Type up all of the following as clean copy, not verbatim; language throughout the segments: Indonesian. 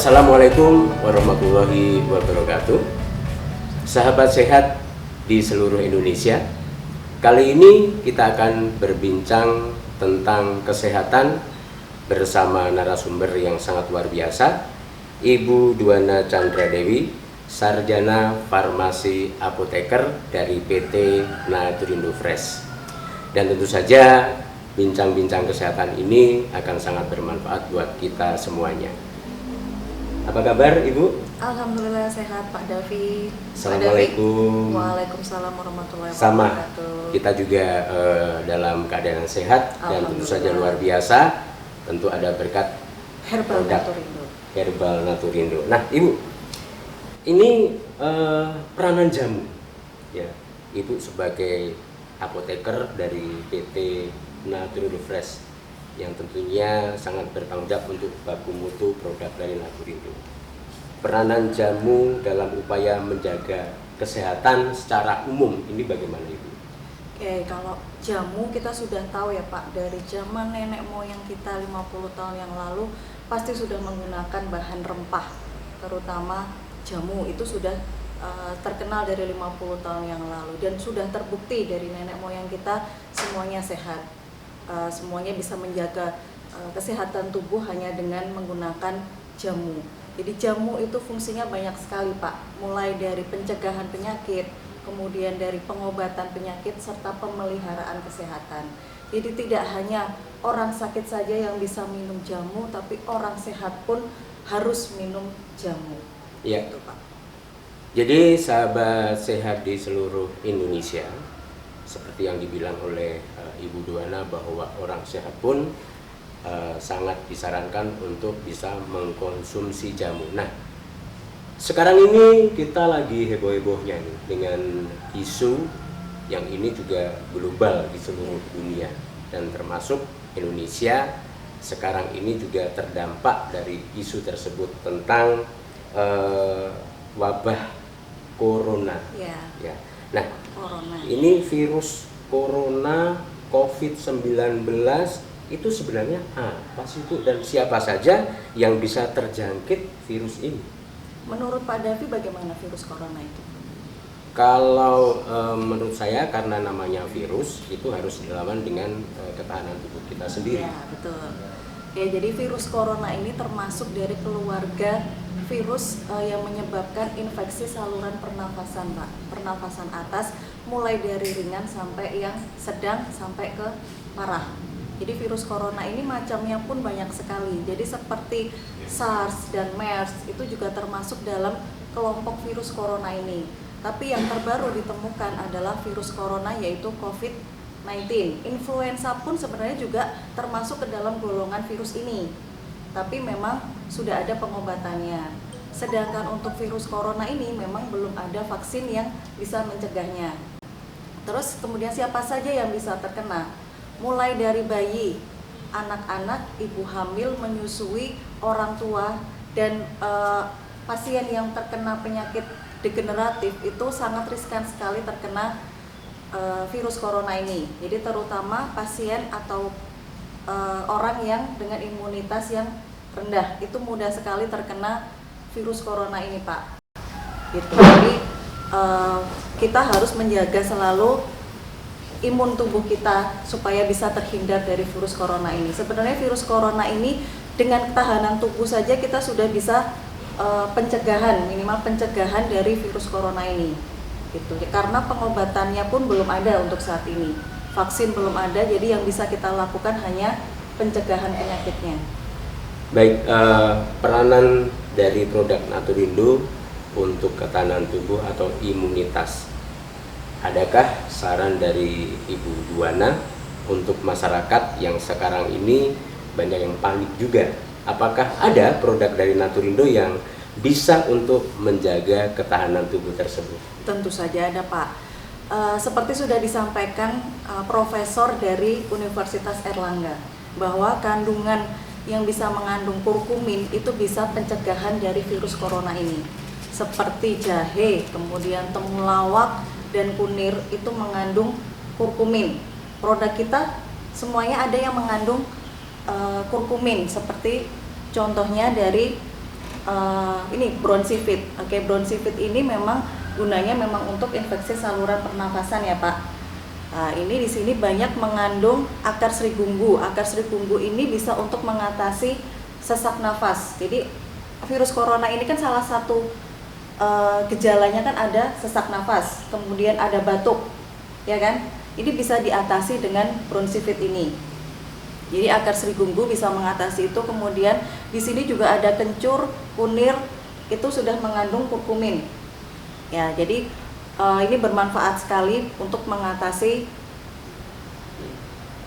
Assalamualaikum warahmatullahi wabarakatuh. Sahabat sehat di seluruh Indonesia, kali ini kita akan berbincang tentang kesehatan bersama narasumber yang sangat luar biasa, Ibu Duana Chandra Dewi, Sarjana Farmasi Apoteker dari PT Naturindo Fresh. Dan tentu saja bincang-bincang kesehatan ini akan sangat bermanfaat buat kita semuanya. Apa kabar Ibu? Alhamdulillah sehat Pak Davi. Assalamualaikum. Waalaikumsalam warahmatullahi Sama, wabarakatuh. kita juga dalam keadaan sehat dan tentu saja luar biasa. Tentu ada berkat Herbal produk Naturindo. Herbal Naturindo. Nah Ibu, ini peranan jamu ya. Ibu sebagai apoteker dari PT Naturindo Fresh yang tentunya sangat bertanggung jawab untuk baku mutu produk dari Naturindo. Peranan jamu dalam upaya menjaga kesehatan secara umum ini bagaimana Ibu? Oke, kalau jamu kita sudah tahu ya Pak, dari zaman nenek moyang kita 50 tahun yang lalu pasti sudah menggunakan bahan rempah, terutama jamu itu sudah terkenal dari 50 tahun yang lalu dan sudah terbukti dari nenek moyang kita semuanya sehat. Semuanya bisa menjaga kesehatan tubuh hanya dengan menggunakan jamu. Jadi jamu itu fungsinya banyak sekali Pak, mulai dari pencegahan penyakit, kemudian dari pengobatan penyakit serta pemeliharaan kesehatan. Jadi tidak hanya orang sakit saja yang bisa minum jamu, tapi orang sehat pun harus minum jamu. Ya. Gitu, Pak. Jadi sahabat sehat di seluruh Indonesia, seperti yang dibilang oleh Ibu Duana bahwa orang sehat pun sangat disarankan untuk bisa mengkonsumsi jamu. Nah, sekarang ini kita lagi heboh-hebohnya nih dengan isu yang ini juga global di seluruh dunia dan termasuk Indonesia sekarang ini juga terdampak dari isu tersebut tentang wabah corona. Ya. Nah, Corona. ini virus corona COVID-19 itu sebenarnya apa sih itu dan siapa saja yang bisa terjangkit virus ini? Menurut Pak Davi bagaimana virus corona itu? Kalau menurut saya karena namanya virus itu harus dilawan dengan ketahanan tubuh kita sendiri. Ya, betul. Ya, jadi virus corona ini termasuk dari keluarga virus yang menyebabkan infeksi saluran pernafasan, Pak. Pernafasan atas, mulai dari ringan sampai yang sedang sampai ke parah. Jadi virus corona ini macamnya pun banyak sekali. Jadi seperti SARS dan MERS itu juga termasuk dalam kelompok virus corona ini. Tapi yang terbaru ditemukan adalah virus corona yaitu COVID-19. Influenza pun sebenarnya juga termasuk ke dalam golongan virus ini. Tapi memang sudah ada pengobatannya. Sedangkan untuk virus corona ini memang belum ada vaksin yang bisa mencegahnya. Terus kemudian siapa saja yang bisa terkena? Mulai dari bayi, anak-anak, ibu hamil, menyusui, orang tua, dan pasien yang terkena penyakit degeneratif itu sangat riskan sekali terkena virus corona ini. Jadi terutama pasien atau orang yang dengan imunitas yang rendah itu mudah sekali terkena virus corona ini Pak. Gitu. Jadi kita harus menjaga selalu imun tubuh kita supaya bisa terhindar dari virus corona ini. Sebenarnya virus corona ini dengan ketahanan tubuh saja kita sudah bisa pencegahan, minimal pencegahan dari virus corona ini. Gitu. Karena pengobatannya pun belum ada untuk saat ini. Vaksin belum ada, jadi yang bisa kita lakukan hanya pencegahan penyakitnya. Baik, peranan dari produk Naturindo untuk ketahanan tubuh atau imunitas. Adakah saran dari Ibu Duana untuk masyarakat yang sekarang ini banyak yang panik juga? Apakah ada produk dari Naturindo yang bisa untuk menjaga ketahanan tubuh tersebut? Tentu saja ada Pak. Seperti sudah disampaikan Profesor dari Universitas Erlangga bahwa kandungan yang bisa mengandung kurkumin itu bisa pencegahan dari virus corona ini. Seperti jahe, kemudian temulawak, dan kunir itu mengandung kurkumin. Produk kita semuanya ada yang mengandung kurkumin, seperti contohnya dari ini Broncivit. Oke, Broncivit ini memang gunanya memang untuk infeksi saluran pernafasan ya Pak. Nah, ini di sini banyak mengandung akar serigunggu. Akar serigunggu ini bisa untuk mengatasi sesak nafas. Jadi virus corona ini kan salah satu gejalanya kan ada sesak nafas, kemudian ada batuk, ya kan? Ini bisa diatasi dengan Broncivit ini. Jadi akar serigunggu bisa mengatasi itu. Kemudian di sini juga ada kencur, kunir, itu sudah mengandung kurkumin. Ya, jadi ini bermanfaat sekali untuk mengatasi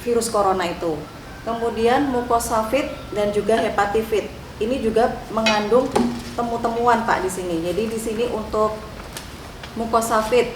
virus corona itu. Kemudian mucosavit dan juga hepativid. Ini juga mengandung temu-temuan Pak di sini. Jadi di sini untuk mucosavit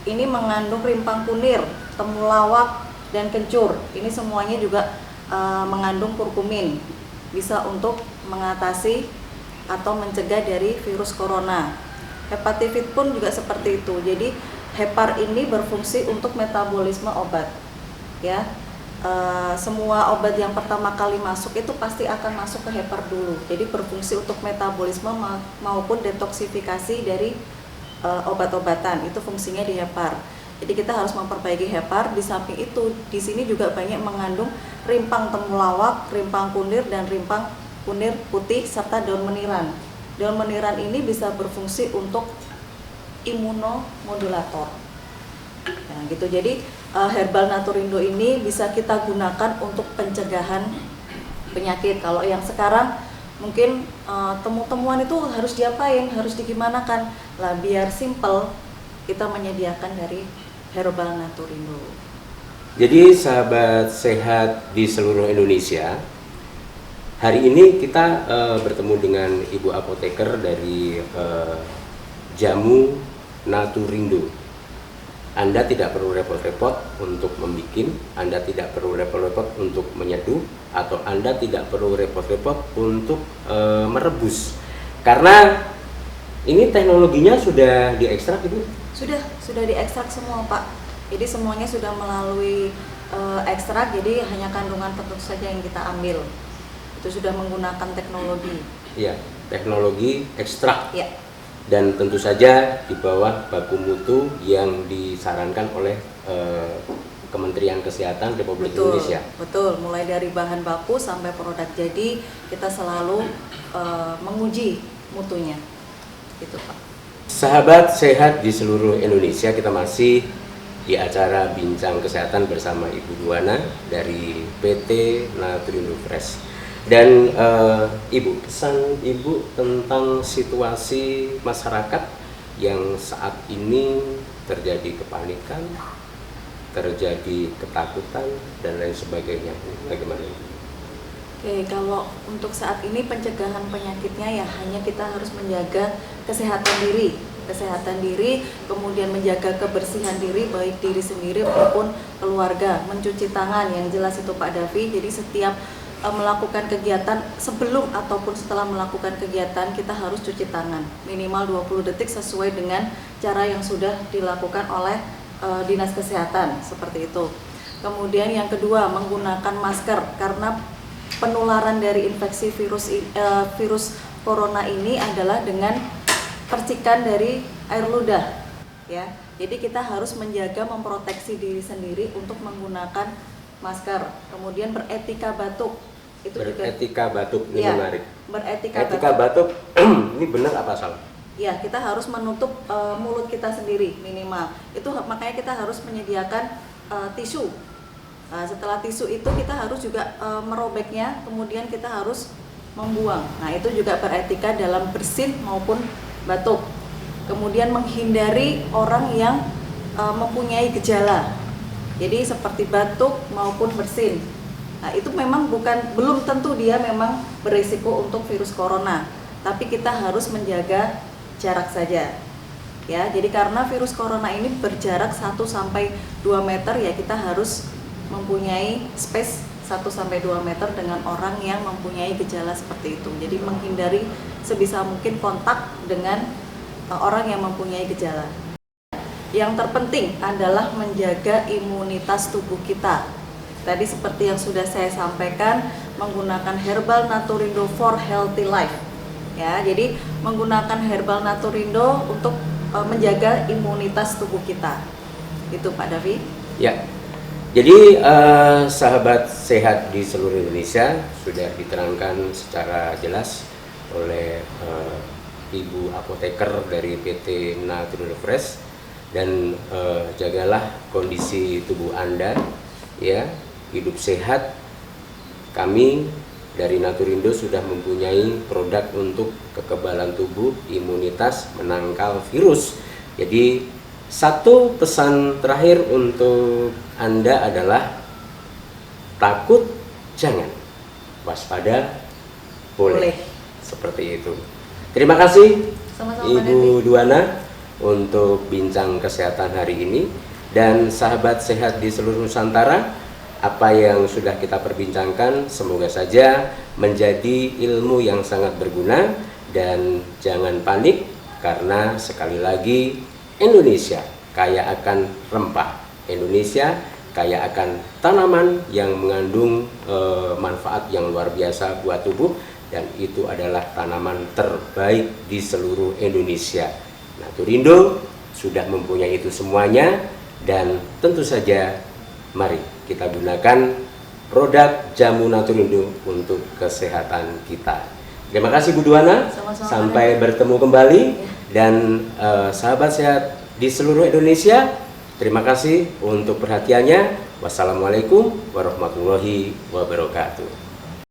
ini mengandung rimpang kunir, temulawak dan kencur. Ini semuanya juga mengandung kurkumin. Bisa untuk mengatasi atau mencegah dari virus corona. Hepativid pun juga seperti itu. Jadi hepar ini berfungsi untuk metabolisme obat. Ya. Semua obat yang pertama kali masuk itu pasti akan masuk ke hepar dulu. Jadi berfungsi untuk metabolisme maupun detoksifikasi dari obat-obatan. Itu fungsinya di hepar. Jadi kita harus memperbaiki hepar. Di samping itu, di sini juga banyak mengandung rimpang temulawak, rimpang kunir dan rimpang kunir putih serta daun meniran. Daun meniran ini bisa berfungsi untuk imunomodulator. Nah, gitu. Jadi herbal Naturindo ini bisa kita gunakan untuk pencegahan penyakit. Kalau yang sekarang mungkin temu-temuan itu harus diapain, harus digimanakan. Lah biar simple, kita menyediakan dari herbal Naturindo. Jadi sahabat sehat di seluruh Indonesia, hari ini kita bertemu dengan Ibu Apoteker dari jamu Naturindo. Anda tidak perlu repot-repot untuk membuat, Anda tidak perlu repot-repot untuk menyeduh, atau Anda tidak perlu repot-repot untuk merebus. Karena ini teknologinya sudah diekstrak Ibu? Sudah diekstrak semua Pak. Jadi semuanya sudah melalui ekstrak, jadi hanya kandungan tertentu saja yang kita ambil. Itu sudah menggunakan teknologi. Iya, teknologi ekstrak. Ya. Dan tentu saja di bawah baku mutu yang disarankan oleh Kementerian Kesehatan Republik Indonesia. Betul, mulai dari bahan baku sampai produk jadi kita selalu menguji mutunya. Gitu Pak. Sahabat sehat di seluruh Indonesia, kita masih di acara Bincang Kesehatan bersama Ibu Duana dari PT Naturindo Fresh. Dan Ibu, pesan Ibu tentang situasi masyarakat yang saat ini terjadi kepanikan, terjadi ketakutan, dan lain sebagainya. Bagaimana? Oke, kalau untuk saat ini pencegahan penyakitnya ya hanya kita harus menjaga kesehatan diri, kemudian menjaga kebersihan diri, baik diri sendiri maupun keluarga, mencuci tangan, yang jelas itu Pak Davi. Jadi setiap melakukan kegiatan, sebelum ataupun setelah melakukan kegiatan, kita harus cuci tangan minimal 20 detik sesuai dengan cara yang sudah dilakukan oleh Dinas Kesehatan, seperti itu. Kemudian yang kedua, menggunakan masker, karena penularan dari infeksi virus corona ini adalah dengan percikan dari air ludah, ya. Jadi kita harus menjaga, memproteksi diri sendiri untuk menggunakan masker. Kemudian beretika batuk. Itu beretika juga, batuk ini ya, menarik. Beretika batuk ini benar apa salah? Ya, kita harus menutup mulut kita sendiri minimal. Itu makanya kita harus menyediakan tisu. Setelah tisu itu kita harus juga merobeknya, kemudian kita harus membuang. Nah, itu juga beretika dalam bersin maupun batuk. Kemudian menghindari orang yang mempunyai gejala. Jadi seperti batuk maupun bersin. Nah, itu memang belum tentu dia memang berisiko untuk virus corona, tapi kita harus menjaga jarak saja. Ya, jadi karena virus corona ini berjarak 1 sampai 2 meter, ya kita harus mempunyai space 1 sampai 2 meter dengan orang yang mempunyai gejala seperti itu. Jadi menghindari sebisa mungkin kontak dengan orang yang mempunyai gejala. Yang terpenting adalah menjaga imunitas tubuh kita. Tadi seperti yang sudah saya sampaikan, menggunakan herbal Naturindo for healthy life. Ya, jadi menggunakan herbal Naturindo untuk menjaga imunitas tubuh kita. Itu Pak Davi. Ya. Jadi sahabat sehat di seluruh Indonesia sudah diterangkan secara jelas oleh Ibu apoteker dari PT Naturindo Fresh, dan jagalah kondisi tubuh Anda, ya, hidup sehat. Kami dari Naturindo sudah mempunyai produk untuk kekebalan tubuh, imunitas, menangkal virus. Jadi satu pesan terakhir untuk Anda adalah takut jangan, waspada boleh. Seperti itu. Terima kasih Sama-sama, Ibu Duana untuk bincang kesehatan hari ini, dan sahabat sehat di seluruh Nusantara, apa yang sudah kita perbincangkan semoga saja menjadi ilmu yang sangat berguna. Dan jangan panik, karena sekali lagi Indonesia kaya akan rempah, Indonesia kaya akan tanaman yang mengandung manfaat yang luar biasa buat tubuh, dan itu adalah tanaman terbaik di seluruh Indonesia. Naturindo sudah mempunyai itu semuanya, dan tentu saja mari kita gunakan produk jamu Naturindo untuk kesehatan kita. Terima kasih Bu Duana. Sama-sama, sampai bertemu kembali. Dan sahabat sehat di seluruh Indonesia, terima kasih untuk perhatiannya. Wassalamualaikum warahmatullahi wabarakatuh.